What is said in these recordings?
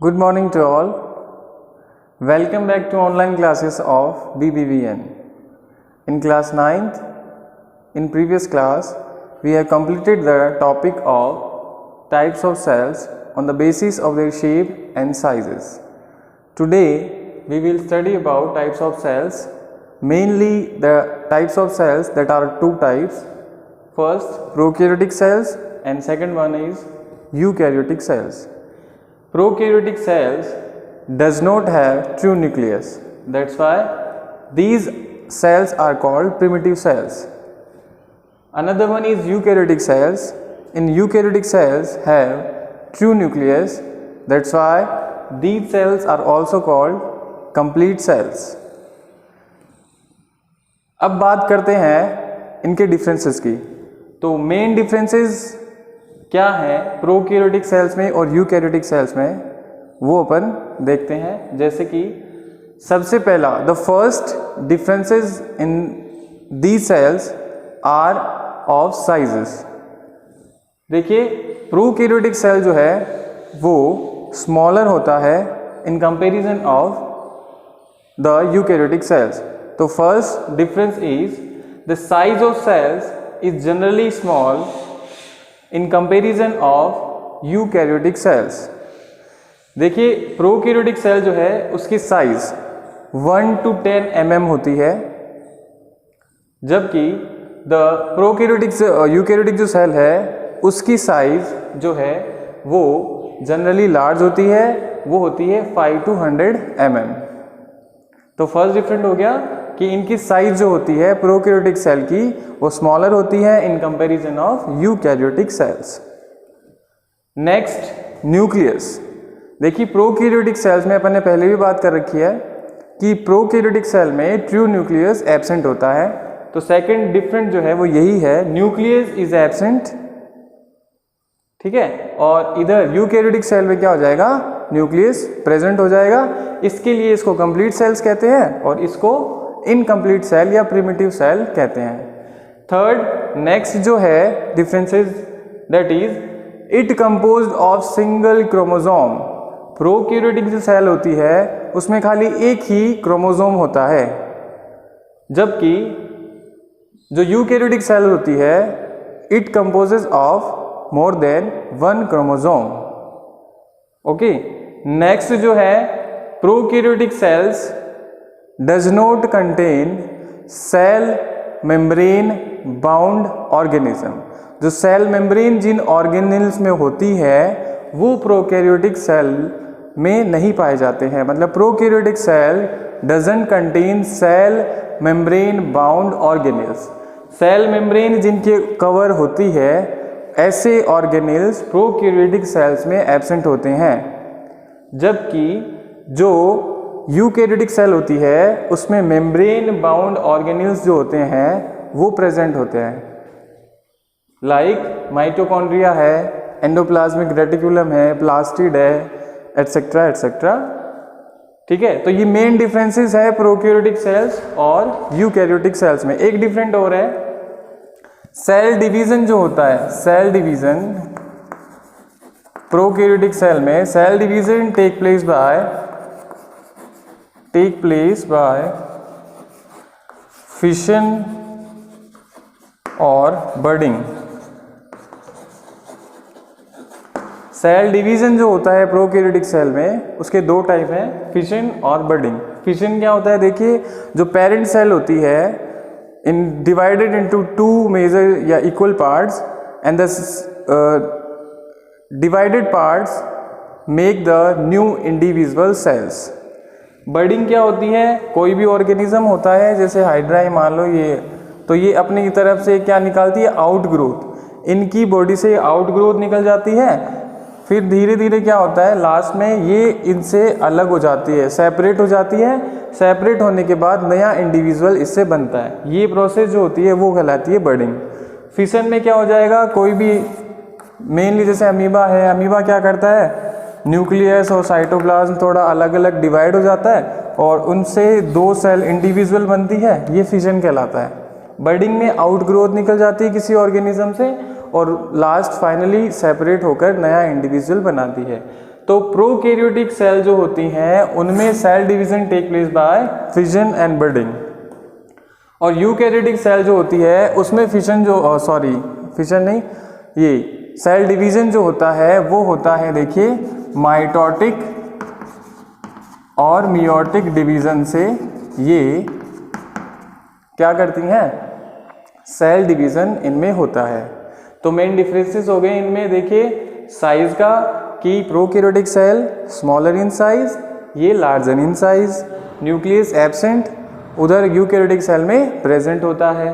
Good morning to all. Welcome back to online classes of BBVN. In class 9th, in previous class, we have completed the topic of types of cells on the basis of their shape and sizes. Today, we will study about types of cells, mainly the types of cells that are two types. First, prokaryotic cells and second one is eukaryotic cells. Prokaryotic cells does not have true nucleus. That's why these cells are called primitive cells. Another one is eukaryotic cells. In eukaryotic cells have true nucleus. That's why these cells are also called complete cells. अब बात करते हैं इनके differences की. तो main differences क्या है prokaryotic cells में और यूकैरियोटिक सेल्स में, वो अपन देखते हैं. जैसे कि सबसे पहला, the first differences in these cells are of sizes. देखिए, प्रोकैरियोटिक सेल जो है वो स्मॉलर होता है in comparison of the eukaryotic cells. तो first difference is the size of cells is generally small in comparison of eukaryotic cells. देखिए, prokaryotic cell जो है उसकी साइज 1 to 10 mm होती है, जबकि द यूकैरियोटिक जो सेल है उसकी साइज जो है वो जनरली लार्ज होती है, वो होती है 5 to 100 mm. तो फर्स्ट डिफरेंट हो गया कि इनकी साइज जो होती है प्रोकैरियोटिक सेल की वो स्मॉलर होती है in comparison of eukaryotic cells. Next, nucleus. देखिए, प्रोकैरियोटिक सेल्स में अपन ने पहले भी बात कर रखी है कि प्रोकैरियोटिक सेल में ट्रू न्यूक्लियस एब्सेंट होता है. तो सेकंड डिफरेंट जो है वो यही है, न्यूक्लियस इज एब्सेंट. ठीक है, और इधर यूकैरियोटिक सेल में क्या हो जाएगा, न्यूक्लियस प्रेजेंट हो जाएगा. इसके लिए इसको कंप्लीट सेल्स कहते हैं और इसको इनकम्प्लीट सेल या प्रिमिटिव सेल कहते हैं. थर्ड, नेक्स्ट जो है differences, that is it composed of single chromosome. Prokaryotic जो सेल होती है उसमें खाली एक ही क्रोमोसोम होता है, जबकि जो यूकैरियोटिक सेल होती है it composes of more than 1 chromosome. Okay. Next जो है, prokaryotic cells does not contain cell membrane bound organism. जो सेल मेम्ब्रेन जिन ऑर्गेनिल्स में होती है वो प्रोकैरियोटिक सेल में नहीं पाए जाते हैं. मतलब prokaryotic cell doesn't contain cell membrane bound organelles. Cell membrane जिनके कवर होती है ऐसे ऑर्गेनिल्स प्रोकैरियोटिक सेल्स में एब्सेंट होते हैं, जबकि जो यूकैरियोटिक सेल होती है उसमें मेम्ब्रेन बाउंड ऑर्गेनिल्स जो होते हैं वो प्रेजेंट होते हैं. लाइक माइटोकॉन्ड्रिया है, एंडोप्लाज्मिक रेटिकुलम है, प्लास्टिड है, एटसेट्रा एटसेट्रा. ठीक है, तो ये मेन डिफरेंसेस है प्रोकैरियोटिक सेल्स और यूकैरियोटिक सेल्स में. एक डिफरेंट और है, सेल डिवीजन जो होता है, सेल डिवीजन प्रोकैरियोटिक सेल में cell division take place by fission और बडिंग. सेल डिवीजन जो होता है प्रोकैरियोटिक सेल में उसके दो टाइप हैं, फिशन और बडिंग. फिशन क्या होता है, देखिए, जो पेरेंट सेल होती है इन डिवाइडेड इनटू 2 मेजर या equal parts and the divided parts make the new individual cells. Budding क्या होती है, कोई भी ऑर्गेनिज्म होता है जैसे हाइड्रा ही मान लो ये, तो ये अपनी तरफ से क्या निकालती है, आउट ग्रोथ. इनकी बॉडी से आउट ग्रोथ निकल जाती है, फिर धीरे धीरे क्या होता है, लास्ट में ये इनसे अलग हो जाती है, सेपरेट हो जाती है. सेपरेट होने के बाद नया इंडिविजुअल इससे बनता है. ये प्रोसेस जो होती है वो कहलाती है बडिंग. फिशन में क्या हो जाएगा, कोई भी मेनली जैसे अमीबा है, अमीबा क्या करता है, न्यूक्लियस और साइटोप्लाज्म थोड़ा अलग अलग डिवाइड हो जाता है और उनसे 2 सेल इंडिविजुअल बनती है, ये फिशन कहलाता है. बडिंग में आउट ग्रोथ निकल जाती है किसी ऑर्गेनिज्म से और लास्ट फाइनली सेपरेट होकर नया इंडिविजुअल बनाती है. तो प्रोकैरियोटिक सेल जो होती हैं उनमें cell division take place by fission and budding, और यूकैरियोटिक सेल जो होती है उसमें फिशन नहीं, ये सेल डिवीजन जो होता है वो होता है, देखिए, माइटोटिक और मियोटिक डिवीजन से ये क्या करती हैं, सेल डिवीजन इनमें होता है। तो मेन डिफरेंसेस हो गए इनमें, देखिए साइज का, कि prokaryotic cell smaller in size, ये larger in size, nucleus absent, उधर यूकैरियोटिक सेल में प्रेजेंट होता है।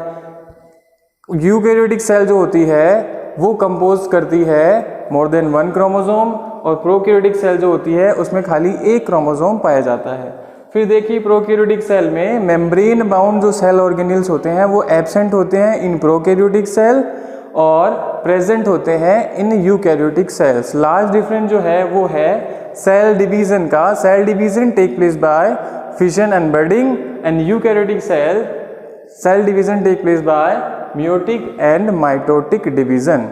यूकैरियोटिक सेल जो होती है वो कंपोज करती है मोर देन 1 क्रोमोसोम, और प्रोकैरियोटिक सेल जो होती है उसमें खाली 1 क्रोमोसोम पाया जाता है। फिर देखिए प्रोकैरियोटिक सेल में मेम्ब्रेन बाउंड जो सेल ऑर्गेनेल्स होते हैं वो एब्सेंट होते हैं इन प्रोकैरियोटिक सेल और प्रेजेंट होते हैं इन यूकैरियोटिक सेल्स। लार्ज डिफरेंस जो है वो है सेल डिवीजन का। Cell division take place by fission and budding, and eukaryotic cell division take place by meiotic and mitotic division।